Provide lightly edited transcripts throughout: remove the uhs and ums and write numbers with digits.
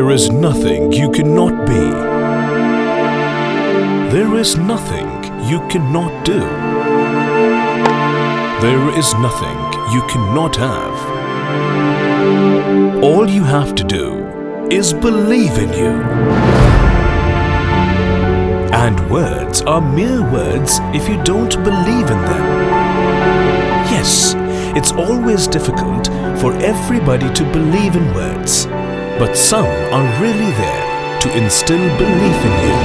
There is nothing you cannot be. There is nothing you cannot do. There is nothing you cannot have. All you have to do is believe in you. And words are mere words if you don't believe in them. Yes, it's always difficult for everybody to believe in words, but some are really there to instill belief in you.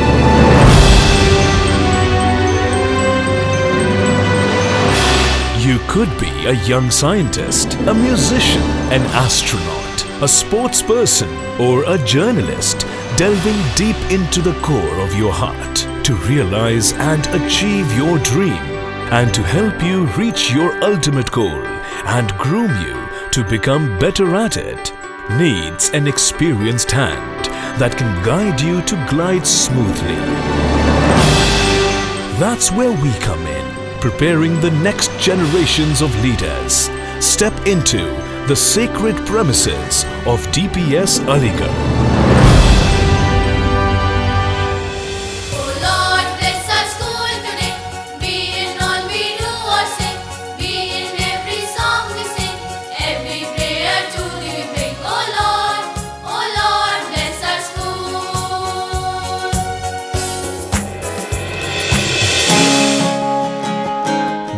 You could be a young scientist, a musician, an astronaut, a sports person, or a journalist, delving deep into the core of your heart to realize and achieve your dream, and to help you reach your ultimate goal and groom you to become better at it, needs an experienced hand that can guide you to glide smoothly. That's where we come in, preparing the next generations of leaders. Step into the sacred premises of DPS Aligarh.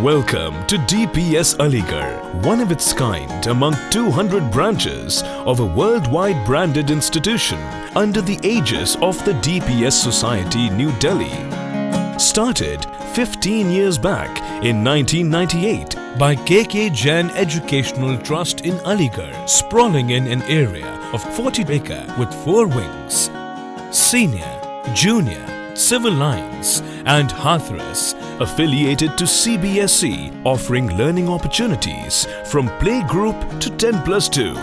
Welcome to DPS Aligarh, one of its kind among 200 branches of a worldwide branded institution under the aegis of the DPS Society, New Delhi. Started 15 years back in 1998 by KK Jain Educational Trust in Aligarh, sprawling in an area of 40 acres with 4 wings: Senior, Junior, Civil Lines and Hathras, affiliated to CBSE, offering learning opportunities from playgroup to 10+2.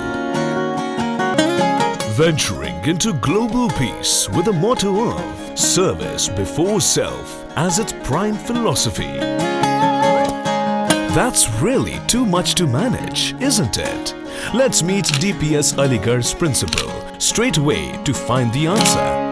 Venturing into global peace with the motto of service before self as its prime philosophy. That's really too much to manage, isn't it? Let's meet DPS Aligarh's principal straight away to find the answer.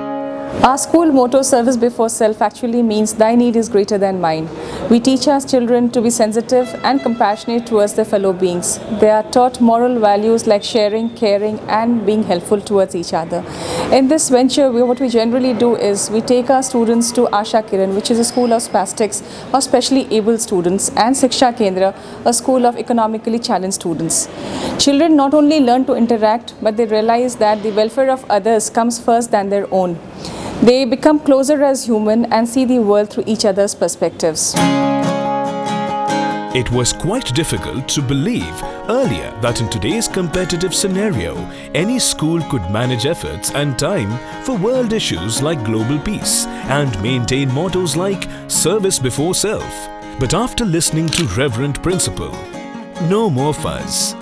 Our school motto, service before self, actually means thy need is greater than mine. We teach our children to be sensitive and compassionate towards their fellow beings. They are taught moral values like sharing, caring and being helpful towards each other. In this venture, what we generally do is we take our students to Asha Kiran, which is a school of spastics or specially able students, and Siksha Kendra, a school of economically challenged students. Children not only learn to interact, but they realize that the welfare of others comes first than their own. They become closer as human and see the world through each other's perspectives. It was quite difficult to believe earlier that in today's competitive scenario, any school could manage efforts and time for world issues like global peace and maintain mottos like service before self. But after listening to Reverend Principal, no more fuzz.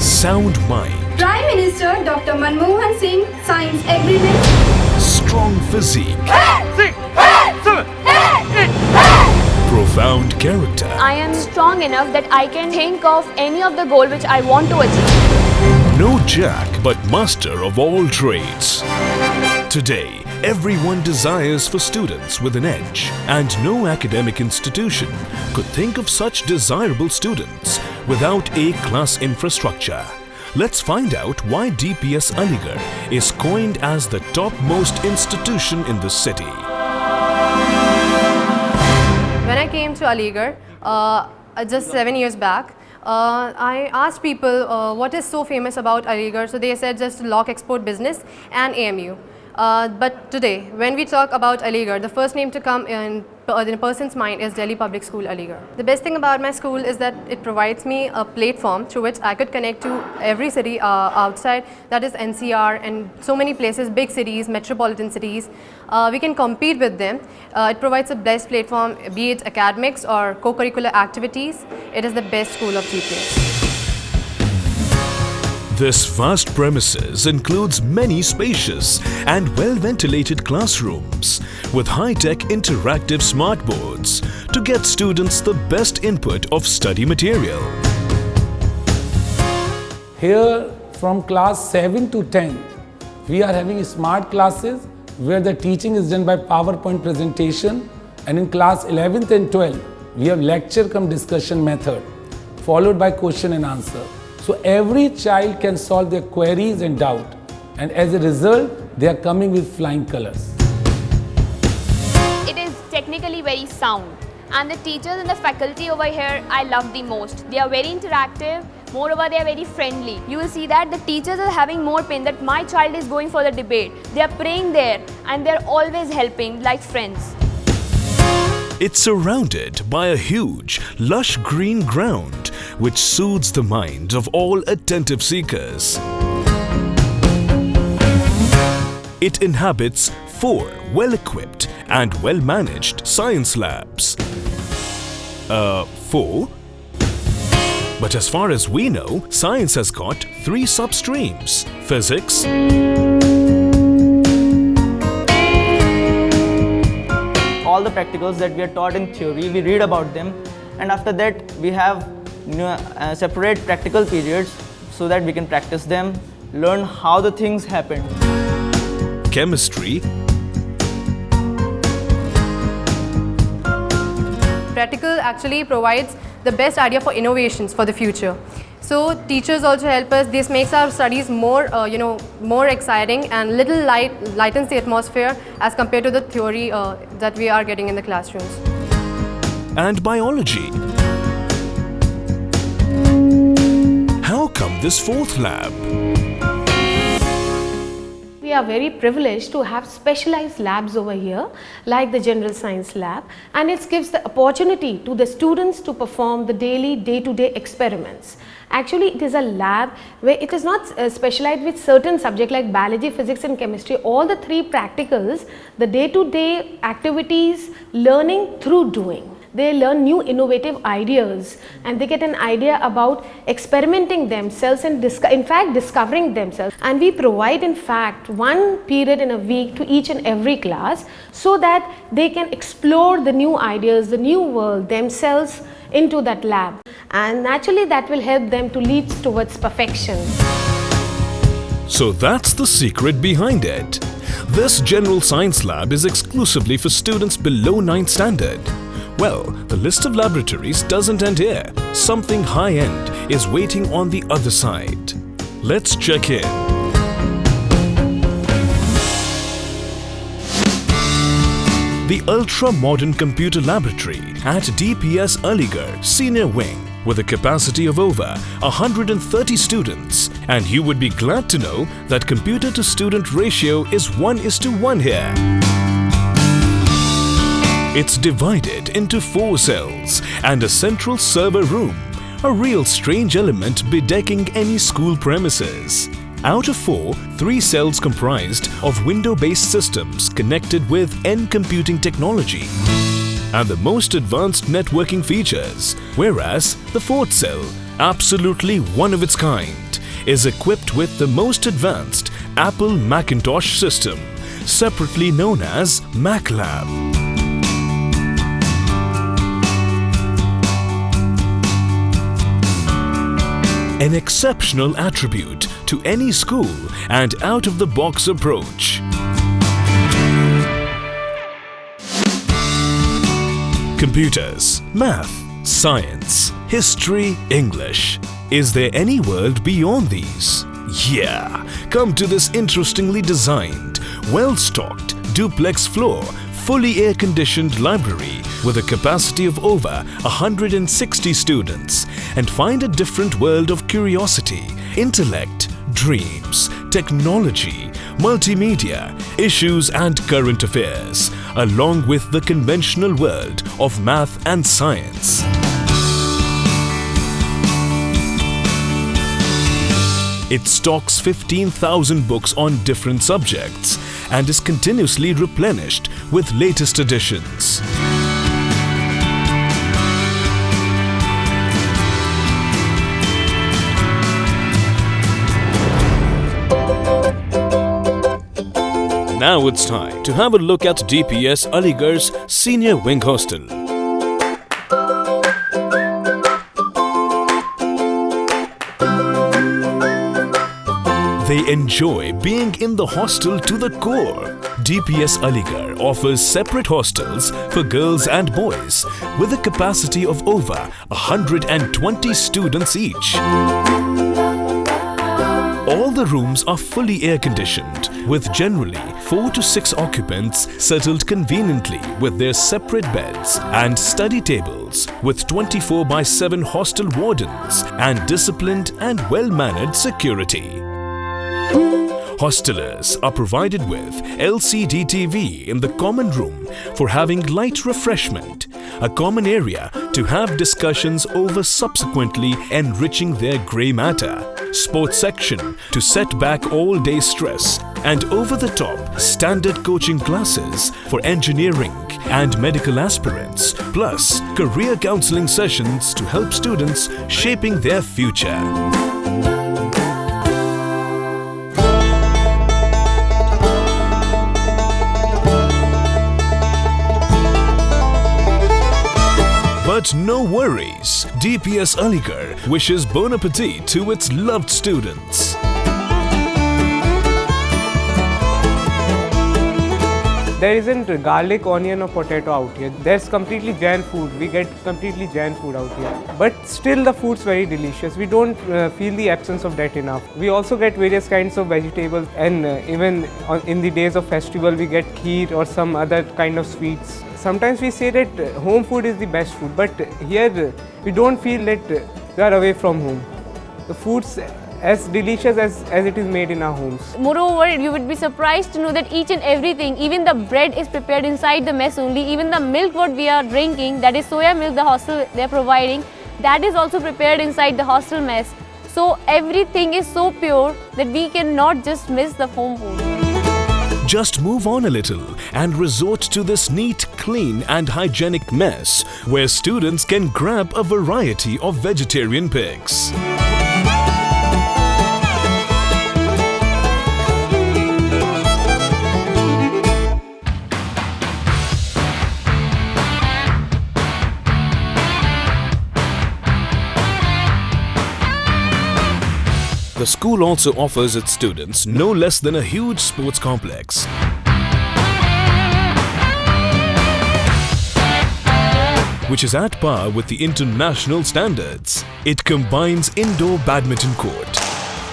Sound mind. Prime Minister Dr. Manmohan Singh signs agreement. Strong physique. Profound character. I am strong enough that I can think of any of the goal which I want to achieve. No jack but master of all trades. Today, everyone desires for students with an edge, and no academic institution could think of such desirable students without A-class infrastructure. Let's find out why DPS Aligarh is coined as the topmost institution in the city. When I came to Aligarh, just 7 years back, I asked people what is so famous about Aligarh. So they said just lock export business and AMU. But today, when we talk about Aligarh, the first name to come in a person's mind is Delhi Public School, Aligarh. The best thing about my school is that it provides me a platform through which I could connect to every city outside, that is NCR and so many places, big cities, metropolitan cities. We can compete with them. It provides a best platform, be it academics or co-curricular activities. It is the best school of DPS. This vast premises includes many spacious and well-ventilated classrooms with high-tech interactive smart boards to get students the best input of study material. Here from class 7 to 10, we are having smart classes where the teaching is done by PowerPoint presentation, and in class 11th and 12th, we have lecture cum discussion method followed by question and answer. So every child can solve their queries and doubt, and as a result, they are coming with flying colors. It is technically very sound, and the teachers and the faculty over here I love the most. They are very interactive. Moreover, they are very friendly. You will see that the teachers are having more pain that my child is going for the debate. They are praying there and they are always helping like friends. It's surrounded by a huge, lush green ground which soothes the mind of all attentive seekers. It inhabits 4 well-equipped and well-managed science labs. 4? But as far as we know, science has got 3 substreams: physics, all the practicals that we are taught in theory, we read about them, and after that we have separate practical periods so that we can practice them, learn how the things happen. chemistry, Practical actually provides the best idea for innovations for the future. So teachers also help us. This makes our studies more, more exciting and little lightens the atmosphere as compared to the theory that we are getting in the classrooms. and biology. How come this 4th lab? We are very privileged to have specialized labs over here like the general science lab, and it gives the opportunity to the students to perform the daily day-to-day experiments. Actually, it is a lab where it is not specialized with certain subjects like biology, physics and chemistry. All the 3 practicals, the day-to-day activities, learning through doing. They learn new innovative ideas and they get an idea about experimenting themselves and in fact discovering themselves. And we provide in fact 1 period in a week to each and every class so that they can explore the new ideas, the new world themselves into that lab, and naturally that will help them to lead towards perfection. So that's the secret behind it. This general science lab is exclusively for students below 9th standard. Well, the list of laboratories doesn't end here. Something high-end is waiting on the other side. Let's check in. The ultra-modern computer laboratory at DPS Aligarh Senior Wing with a capacity of over 130 students, and you would be glad to know that computer to student ratio is 1:1 here. It's divided into 4 cells and a central server room, a real strange element bedecking any school premises. Out of 4, 3 cells comprised of window-based systems connected with N computing technology and the most advanced networking features, whereas the 4th cell, absolutely one of its kind, is equipped with the most advanced Apple Macintosh system, separately known as MacLab. An exceptional attribute to any school and out-of-the-box approach. Computers, math, science, history, English. Is there any world beyond these? Yeah, come to this interestingly designed, well-stocked, duplex floor, fully air-conditioned library with a capacity of over 160 students and find a different world of curiosity, intellect, dreams, technology, multimedia, issues and current affairs, along with the conventional world of math and science. It stocks 15,000 books on different subjects and is continuously replenished with latest editions. Now it's time to have a look at DPS Aligarh's Senior Wing Hostel. They enjoy being in the hostel to the core. DPS Aligarh offers separate hostels for girls and boys with a capacity of over 120 students each. All the rooms are fully air-conditioned, with generally 4 to 6 occupants settled conveniently with their separate beds and study tables, with 24/7 hostel wardens and disciplined and well-mannered security. Hostelers are provided with LCD TV in the common room for having light refreshment, a common area to have discussions over, subsequently enriching their grey matter, sports section to set back all day stress, and over-the-top standard coaching classes for engineering and medical aspirants, plus career counseling sessions to help students shaping their future. But no worries, DPS Aligarh wishes bon appetit to its loved students. There isn't garlic, onion or potato out here. There's completely Jain food. We get completely Jain food out here. But still the food's very delicious. We don't feel the absence of that enough. We also get various kinds of vegetables, and even in the days of festival we get kheer or some other kind of sweets. Sometimes we say that home food is the best food, but here we don't feel that we are away from home. The food's as delicious as it is made in our homes. Moreover, you would be surprised to know that each and everything, even the bread is prepared inside the mess only. Even the milk what we are drinking, that is soya milk the hostel they are providing, that is also prepared inside the hostel mess. So everything is so pure that we cannot just miss the home food. Just move on a little and resort to this neat, clean and hygienic mess where students can grab a variety of vegetarian picks. The school also offers its students no less than a huge sports complex. Which is at par with the international standards. It combines indoor badminton court,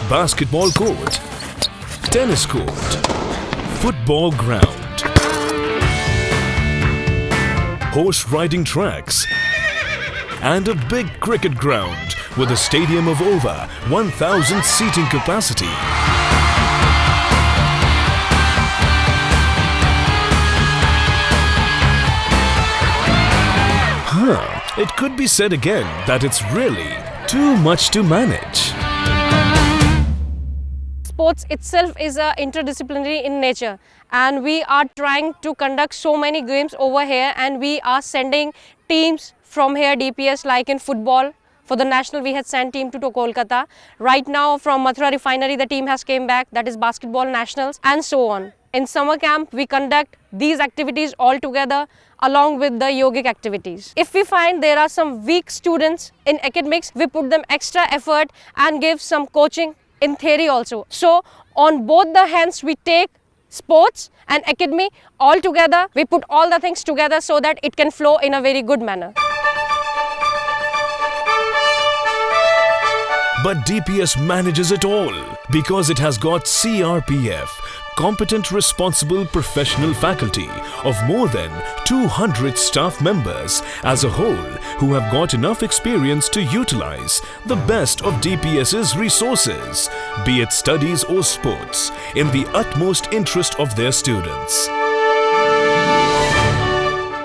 basketball court, tennis court, football ground, horse riding tracks, and a big cricket ground with a stadium of over 1,000 seating capacity. It could be said again that it's really too much to manage. Sports itself is interdisciplinary in nature, and we are trying to conduct so many games over here, and we are sending teams from here, DPS, like in football. For the national, we had sent team to Kolkata. Right now, from Mathura Refinery, the team has came back. That is basketball nationals, and so on. In summer camp, we conduct these activities all together along with the yogic activities. If we find there are some weak students in academics, we put them extra effort and give some coaching in theory also. So on both the hands, we take sports and academy all together. We put all the things together so that it can flow in a very good manner. But DPS manages it all because it has got CRPF, competent, responsible, professional faculty of more than 200 staff members as a whole who have got enough experience to utilize the best of DPS's resources, be it studies or sports, in the utmost interest of their students.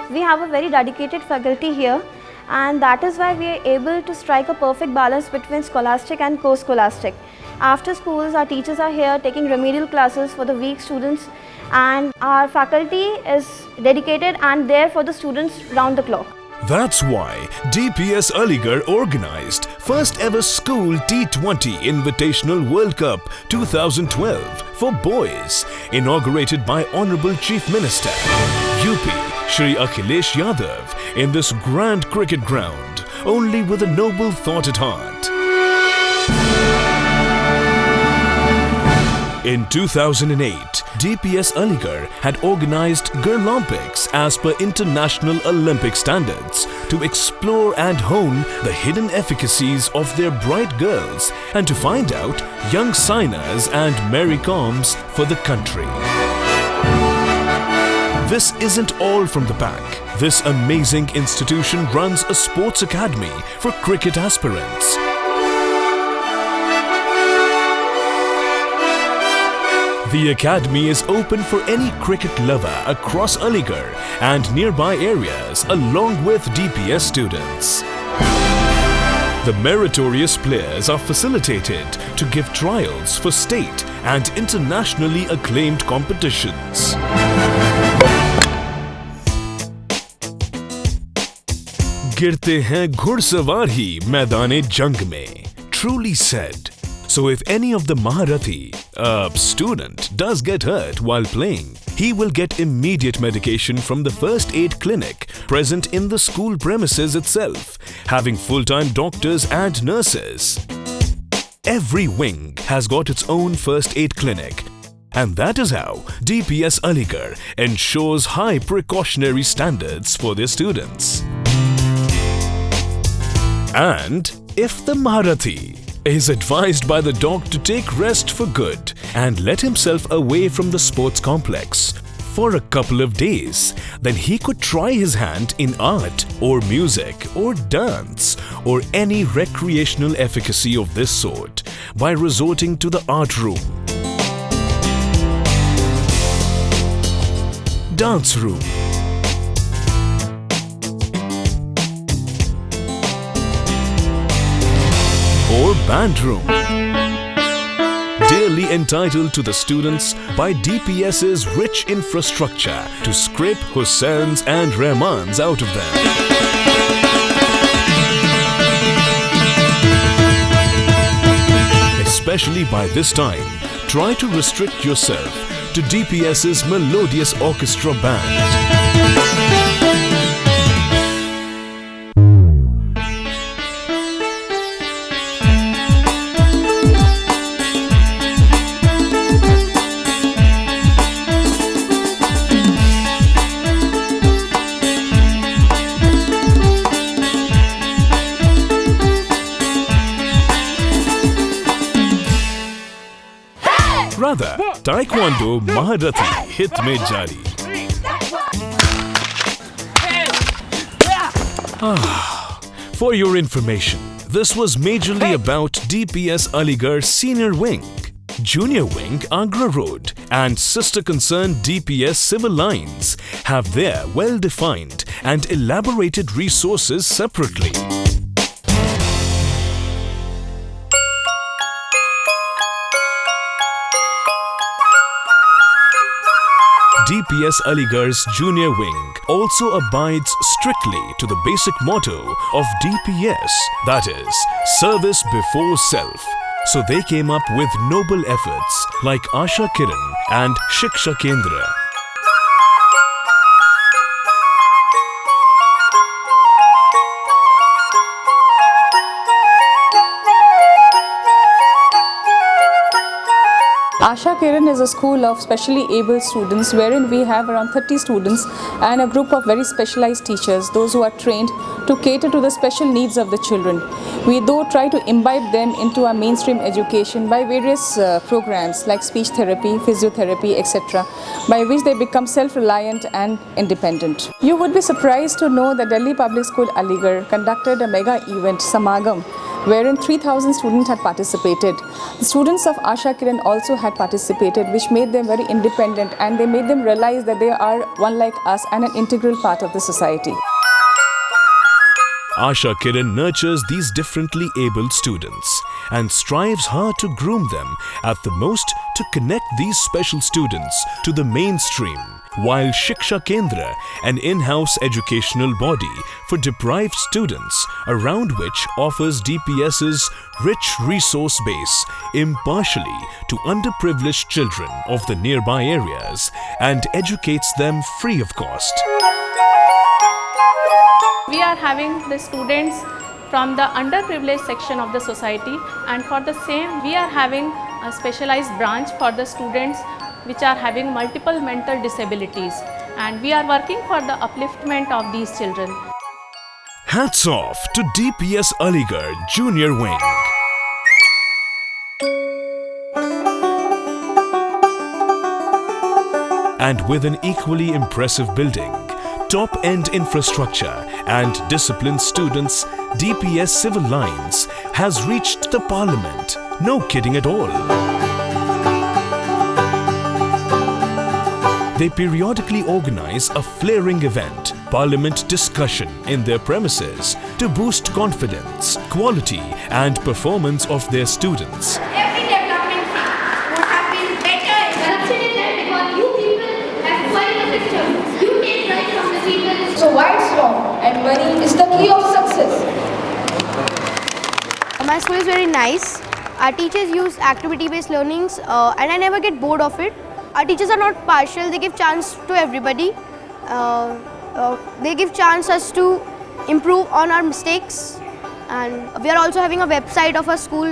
We have a very dedicated faculty here, and that is why we are able to strike a perfect balance between scholastic and co-scholastic. After schools, our teachers are here taking remedial classes for the weak students, and our faculty is dedicated and there for the students round the clock. That's why DPS Aligarh organized first ever school T20 Invitational World Cup 2012 for boys, inaugurated by Honorable Chief Minister UP Shri Akhilesh Yadav in this grand cricket ground, only with a noble thought at heart. In 2008, DPS Aligarh had organized Girlolympics as per International Olympic standards to explore and hone the hidden efficacies of their bright girls and to find out young Sainas and Mary Coms for the country. This isn't all from the pack. This amazing institution runs a sports academy for cricket aspirants. The academy is open for any cricket lover across Aligarh and nearby areas along with DPS students. The meritorious players are facilitated to give trials for state and internationally acclaimed competitions. गिरते हैं घुड़सवार ही मैदाने जंग में, truly said. So if any of the Maharathi, student, does get hurt while playing, he will get immediate medication from the first aid clinic present in the school premises itself, having full-time doctors and nurses. Every wing has got its own first aid clinic. And that is how DPS Aligarh ensures high precautionary standards for their students. And if the Maharathi is advised by the doc to take rest for good and let himself away from the sports complex for a couple of days, then he could try his hand in art or music or dance or any recreational efficacy of this sort by resorting to the art room, dance room, or band room, dearly entitled to the students by DPS's rich infrastructure to scrape Hussains and Rahmans out of them. Especially by this time, try to restrict yourself to DPS's melodious orchestra band. Rather, Taekwondo Maharathi hit mein jari. For your information, this was majorly about DPS Aligarh Senior Wing, Junior Wing Agra Road and sister concern DPS Civil Lines have their well-defined and elaborated resources separately. DPS Aligarh's Junior Wing also abides strictly to the basic motto of DPS, that is, service before self. So they came up with noble efforts like Asha Kiran and Shiksha Kendra. Asha Kiran is a school of specially able students wherein we have around 30 students and a group of very specialized teachers, those who are trained to cater to the special needs of the children. We though try to imbibe them into our mainstream education by various programs like speech therapy, physiotherapy, etc., by which they become self-reliant and independent. You would be surprised to know that Delhi Public School Aligarh conducted a mega event, Samagam, wherein 3,000 students had participated. The students of Asha Kiran also had participated, which made them very independent and they made them realize that they are one like us and an integral part of the society. Asha Kiran nurtures these differently abled students and strives hard to groom them at the most to connect these special students to the mainstream, while Shiksha Kendra, an in-house educational body for deprived students, around which offers DPS's rich resource base impartially to underprivileged children of the nearby areas and educates them free of cost. We are having the students from the underprivileged section of the society, and for the same we are having a specialized branch for the students which are having multiple mental disabilities, and we are working for the upliftment of these children. Hats off to DPS Aligarh Junior Wing. And with an equally impressive building, top-end infrastructure and disciplined students, DPS Civil Lines has reached the Parliament. No kidding at all. They periodically organize a flaring event, Parliament discussion, in their premises to boost confidence, quality and performance of their students. Every development would have been better because you people have quite a system. You take right from the people. So why it's wrong, and money is the key of success. My school is very nice. Our teachers use activity-based learnings and I never get bored of it. Our teachers are not partial, they give chance to everybody. They give chance us to improve on our mistakes, and we are also having a website of our school.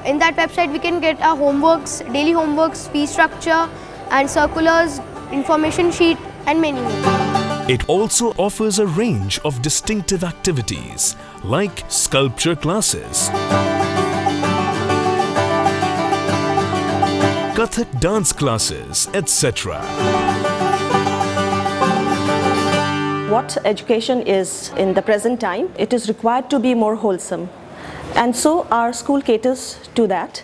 In that website we can get our homeworks, daily homeworks, fee structure and circulars, information sheet and many more. It also offers a range of distinctive activities like sculpture classes, Kathak dance classes, etc. What education is in the present time, it is required to be more wholesome. And so our school caters to that,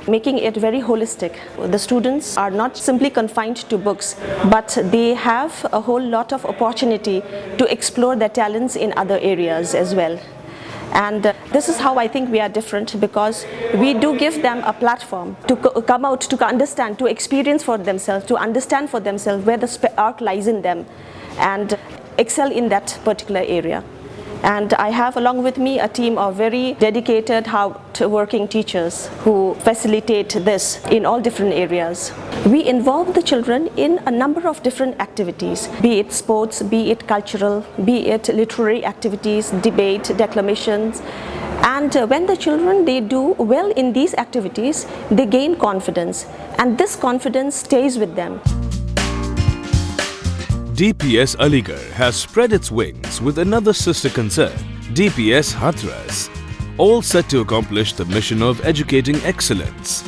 making it very holistic. The students are not simply confined to books, but they have a whole lot of opportunity to explore their talents in other areas as well. And this is how I think we are different, because we do give them a platform to come out, to understand, to experience for themselves, to understand for themselves where the art lies in them and excel in that particular area. And I have along with me a team of very dedicated, hard-working teachers who facilitate this in all different areas. We involve the children in a number of different activities, be it sports, be it cultural, be it literary activities, debate, declamations. And when the children, they do well in these activities, they gain confidence, and this confidence stays with them. DPS Aligarh has spread its wings with another sister concern, DPS Hathras, all set to accomplish the mission of educating excellence.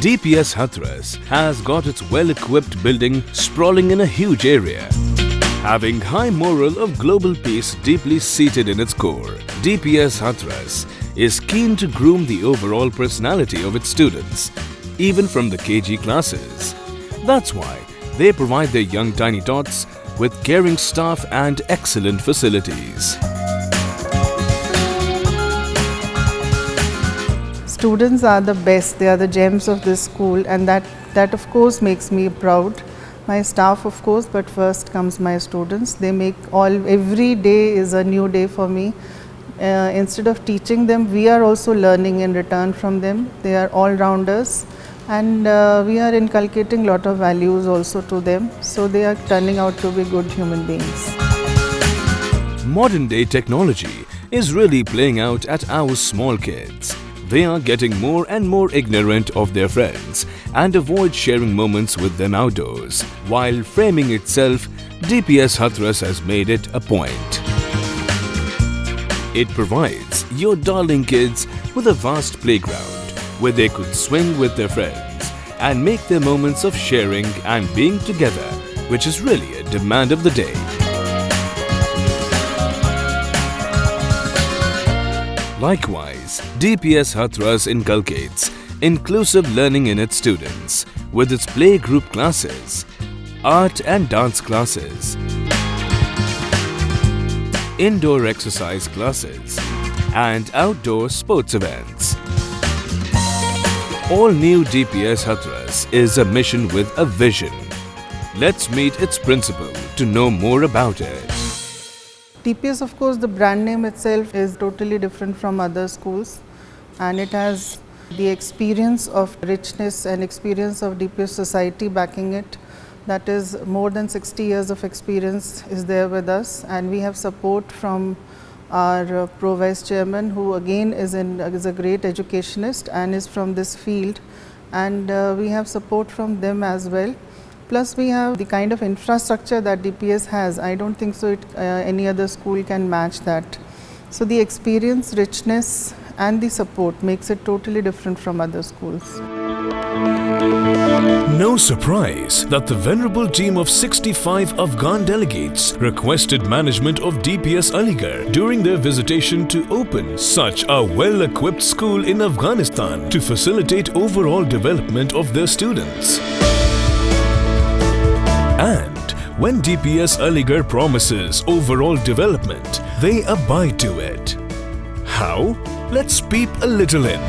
DPS Hathras has got its well-equipped building sprawling in a huge area. Having high moral of global peace deeply seated in its core, DPS Hathras is keen to groom the overall personality of its students, even from the KG classes. That's why they provide their young tiny tots with caring staff and excellent facilities. Students are the best, they are the gems of this school, and that of course makes me proud. My staff of course, but first comes my students. They make every day is a new day for me. Instead of teaching them, we are also learning in return from them. They are all-rounders. And we are inculcating a lot of values also to them, so they are turning out to be good human beings. Modern day technology is really playing out at our small kids. They are getting more and more ignorant of their friends and avoid sharing moments with them outdoors. While framing itself, DPS Hathras has made it a point. It provides your darling kids with a vast playground where they could swing with their friends and make their moments of sharing and being together, which is really a demand of the day. Likewise, DPS Hathras inculcates inclusive learning in its students with its playgroup classes, art and dance classes, indoor exercise classes, and outdoor sports events. All new DPS Hathras is a mission with a vision. Let's meet its principal to know more about it. DPS, of course, the brand name itself is totally different from other schools, and it has the experience of richness and experience of DPS society backing it. That is more than 60 years of experience is there with us, and we have support from our Pro Vice Chairman, who again is a great educationist and is from this field, and we have support from them as well. Plus we have the kind of infrastructure that DPS has. I don't think so any other school can match that. So the experience, richness and the support makes it totally different from other schools. No surprise that the venerable team of 65 Afghan delegates requested management of DPS Aligarh during their visitation to open such a well-equipped school in Afghanistan to facilitate overall development of their students. And when DPS Aligarh promises overall development, they abide to it. How? Let's peep a little in.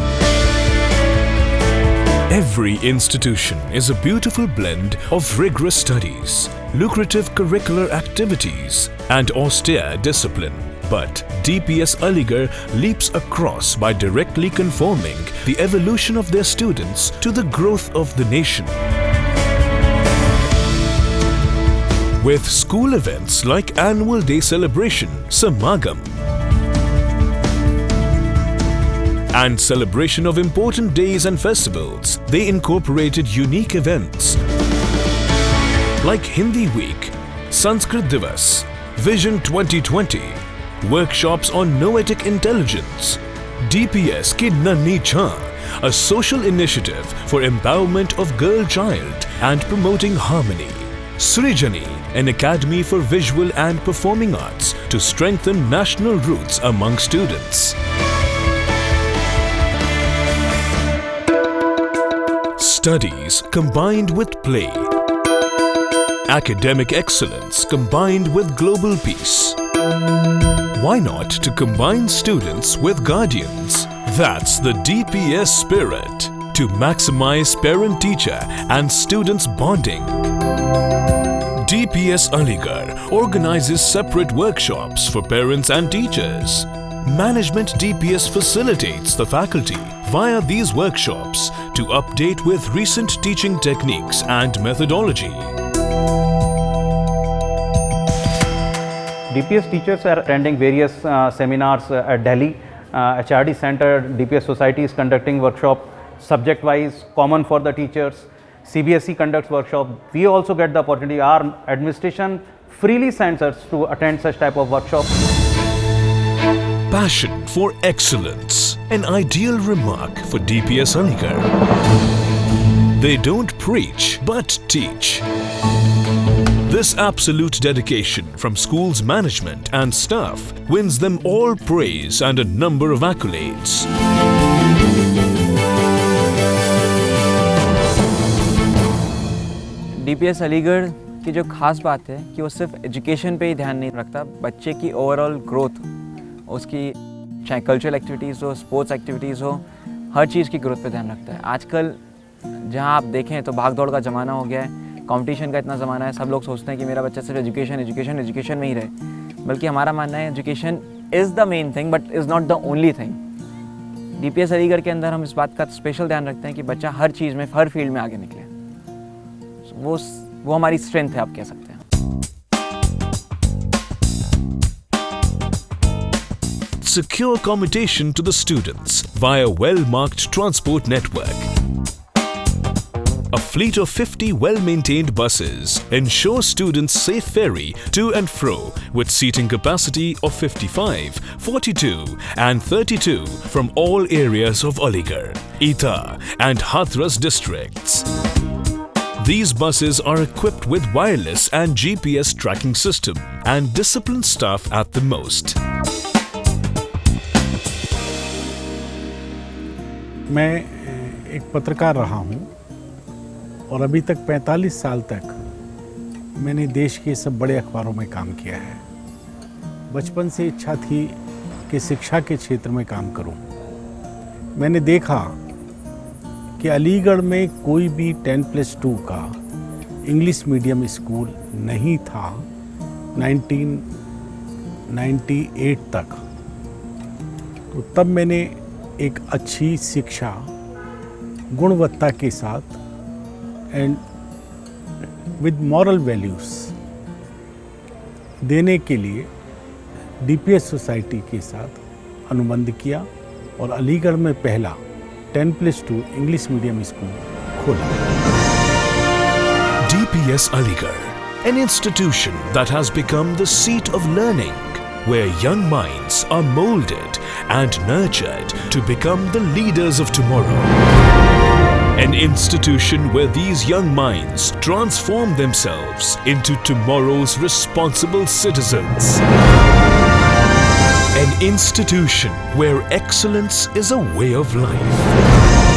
Every institution is a beautiful blend of rigorous studies, lucrative curricular activities, and austere discipline. But DPS Aligarh leaps across by directly conforming the evolution of their students to the growth of the nation. With school events like Annual Day Celebration, Samagam, and celebration of important days and festivals, they incorporated unique events like Hindi Week, Sanskrit Divas, Vision 2020, workshops on noetic intelligence, DPS Ki Nanni Chha, a social initiative for empowerment of girl child and promoting harmony, Srijani, an academy for visual and performing arts to strengthen national roots among students. Studies combined with play. Academic excellence combined with global peace. Why not to combine students with guardians? That's the DPS spirit, to maximize parent-teacher and students bonding. DPS Aligarh organizes separate workshops for parents and teachers. Management DPS facilitates the faculty via these workshops to update with recent teaching techniques and methodology. DPS teachers are attending various seminars at Delhi. HRD Center, DPS Society is conducting workshop subject-wise, common for the teachers. CBSE conducts workshop. We also get the opportunity. Our administration freely sends us to attend such type of workshops. Passion for excellence, an ideal remark for DPS Aligarh. They don't preach but teach. This absolute dedication from school's management and staff wins them all praise and a number of accolades. DPS Aligarh की जो खास बात है कि वो सिर्फ education पे ही ध्यान नहीं रखता, बच्चे की ओवरऑल ग्रोथ, उसकी चाहे कल्चरल एक्टिविटीज़ हो, स्पोर्ट्स एक्टिविटीज़ हो, हर चीज़ की ग्रोथ पे ध्यान रखता है। आजकल जहाँ आप देखें तो भाग दौड़ का ज़माना हो गया है, कंपटीशन का इतना ज़माना है, सब लोग सोचते हैं कि मेरा बच्चा सिर्फ एजुकेशन में ही रहे, बल्कि हमारा मानना है education is the main thing but is not the only thing. DPS Aligarh के अंदर हम इस बात का स्पेशल ध्यान रखते हैं कि बच्चा हर चीज़ में, हर फील्ड में आगे निकले। वो हमारी स्ट्रेंथ है, आप कह सकते हैं। Secure accommodation to the students via well-marked transport network. A fleet of 50 well-maintained buses ensure students safe ferry to and fro with seating capacity of 55, 42 and 32 from all areas of Aligarh, Etah and Hathras districts. These buses are equipped with wireless and GPS tracking system and disciplined staff at the most. मैं एक पत्रकार रहा हूँ और अभी तक 45 साल तक मैंने देश के सब बड़े अखबारों में काम किया है। बचपन से इच्छा थी कि शिक्षा के क्षेत्र में काम करूँ। मैंने देखा कि अलीगढ़ में कोई भी 10+2 का इंग्लिश मीडियम स्कूल नहीं था 1998 तक। तो तब मैंने एक अच्छी शिक्षा गुणवत्ता के साथ एंड विद मॉरल वैल्यूज़ देने के लिए डीपीएस सोसाइटी के साथ अनुबंध किया और अलीगढ़ में पहला 10+2 इंग्लिश मीडियम स्कूल खोला। DPS Aligarh, an institution that has become the seat of learning, where young minds are molded and nurtured to become the leaders of tomorrow. An institution where these young minds transform themselves into tomorrow's responsible citizens. An institution where excellence is a way of life.